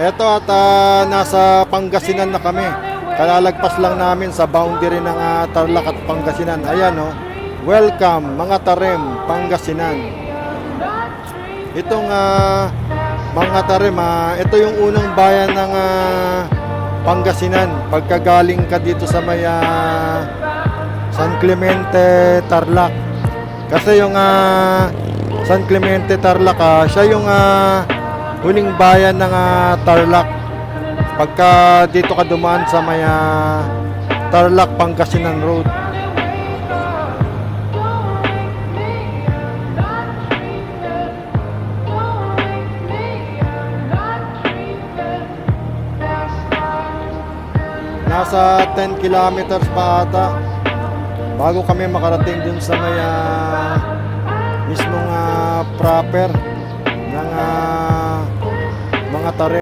Eto at nasa Pangasinan na kami. Kalalagpas lang namin sa boundary ng Tarlac at Pangasinan. Ayan oh. Welcome mga Tarem, Pangasinan. Itong mga Tarem, ito yung unang bayan ng Pangasinan. Pagkagaling ka dito sa may San Clemente, Tarlac. Kasi yung San Clemente, Tarlac, siya yung huling bayan ng Tarlac. Pagka dito ka dumaan sa may Tarlac, Pangasinan Road. Nasa 10 kilometers pa ata bago kami makarating dun sa may mismong proper ng mga Tarem.